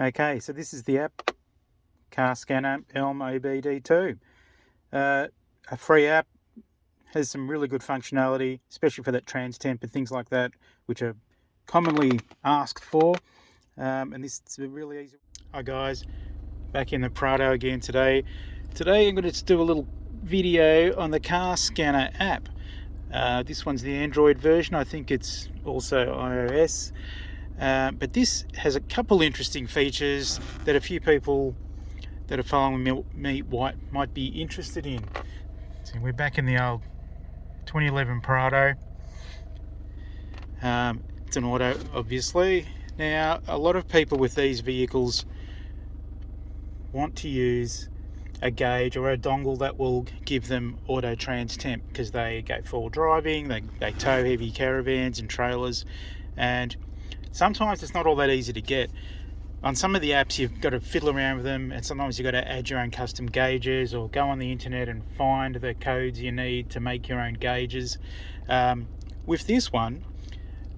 Okay, so this is the app, Scanner ELM OBD2. A free app, has some really good functionality, especially for that trans temp and things like that, which are commonly asked for. And this is a really easy. Hi guys, back in the Prado again today. Today I'm going to do a little video on the Car Scanner app. This one's the Android version. I think it's also iOS. But this has a couple interesting features that a few people that are following me might be interested in. So we're back in the old 2011 Prado. It's an auto, obviously. Now, a lot of people with these vehicles want to use a gauge or a dongle that will give them auto trans temp because they go full driving, they tow heavy caravans and trailers, and sometimes it's not all that easy to get. On some of the apps you've got to fiddle around with them, and sometimes you've got to add your own custom gauges or go on the internet and find the codes you need to make your own gauges. With this one,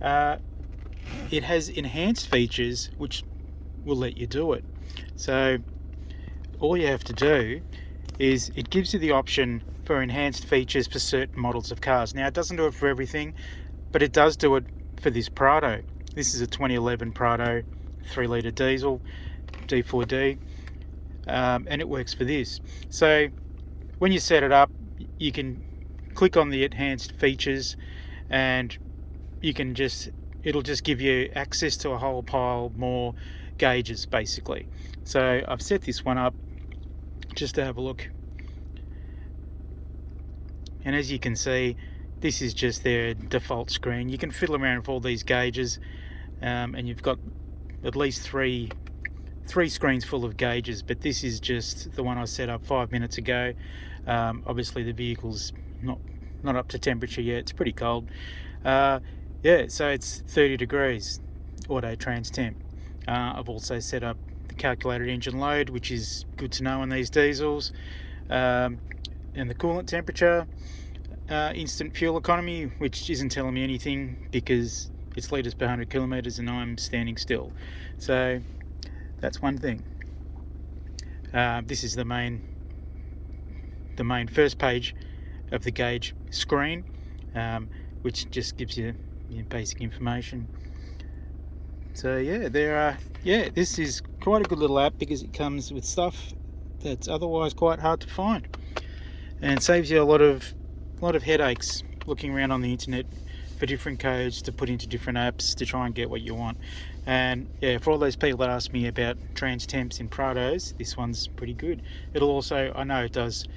it has enhanced features which will let you do it. So all you have to do is it gives you the option for enhanced features for certain models of cars. Now, it doesn't do it for everything, but it does do it for this Prado. This is a 2011 Prado 3-litre diesel D4D, and it works for this. So when you set it up, you can click on the enhanced features and you can it'll just give you access to a whole pile more gauges basically. So I've set this one up just to have a look, and as you can see, this is just their default screen. You can fiddle around with all these gauges, and you've got at least three screens full of gauges, but this is just the one I set up 5 minutes ago. Obviously the vehicle's not up to temperature yet, it's pretty cold. Yeah, so it's 30 degrees auto trans temp. I've also set up the calculated engine load, which is good to know on these diesels, and the coolant temperature, instant fuel economy, which isn't telling me anything because it's litres per 100 kilometres and I'm standing still. So that's one thing. This is the main first page of the gauge screen, which just gives you basic information. So yeah, this is quite a good little app because it comes with stuff that's otherwise quite hard to find, and saves you a lot of headaches looking around on the internet for different codes to put into different apps to try and get what you want. And yeah, for all those people that ask me about trans temps in Prados, this one's pretty good. It'll also, I know it does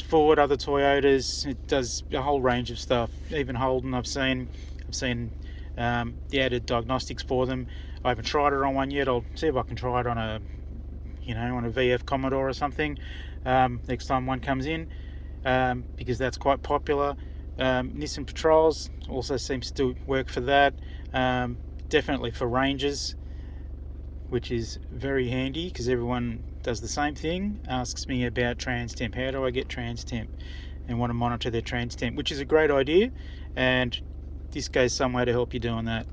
Ford, other Toyotas, it does a whole range of stuff. Even Holden, I've seen the added diagnostics for them. I haven't tried it on one yet. I'll see if I can try it on a VF Commodore or something next time one comes in, because that's quite popular. Nissan Patrols also seems to work for that. Definitely for Rangers, which is very handy because everyone does the same thing, asks me about trans temp. How do I get trans temp? And want to monitor their trans temp, which is a great idea, and this goes some way to help you doing that.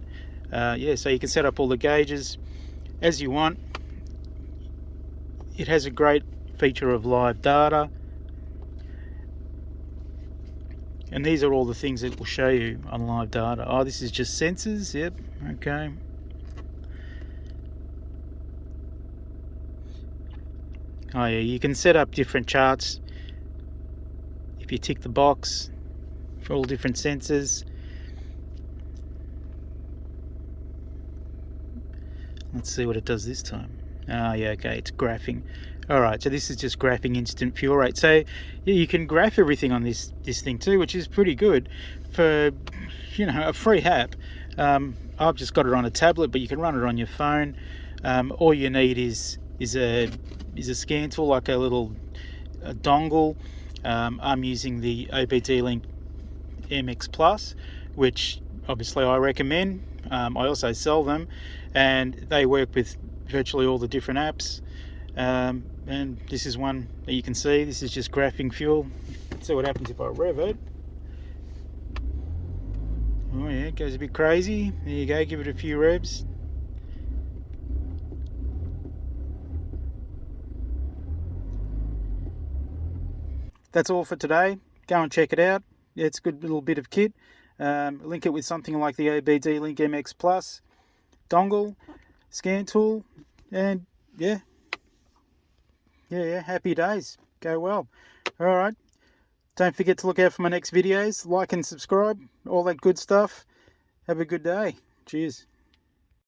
Yeah, so you can set up all the gauges as you want. It has a great feature of live data, and these are all the things that will show you on live data. Oh, this is just sensors. Yep, okay. Oh yeah, you can set up different charts if you tick the box for all different sensors. Let's see what it does this time. Oh yeah, okay, it's graphing. Alright, so this is just graphing instant fuel rate. So yeah, you can graph everything on this thing too, which is pretty good for a free app. I've just got it on a tablet, but you can run it on your phone. All you need is a scan tool, like a little dongle. I'm using the OBDLink MX Plus, which obviously I recommend. I also sell them, and they work with virtually all the different apps. And this is one that you can see. This is just graphing fuel. Let's see what happens if I rev it. Oh yeah, it goes a bit crazy. There you go, give it a few revs. that's all for today. Go and check it out. It's a good little bit of kit. Link it with something like the OBDLink MX Plus dongle, scan tool, and yeah, happy days. Go well. All right. Don't forget to look out for my next videos. Like and subscribe. All that good stuff. Have a good day. Cheers.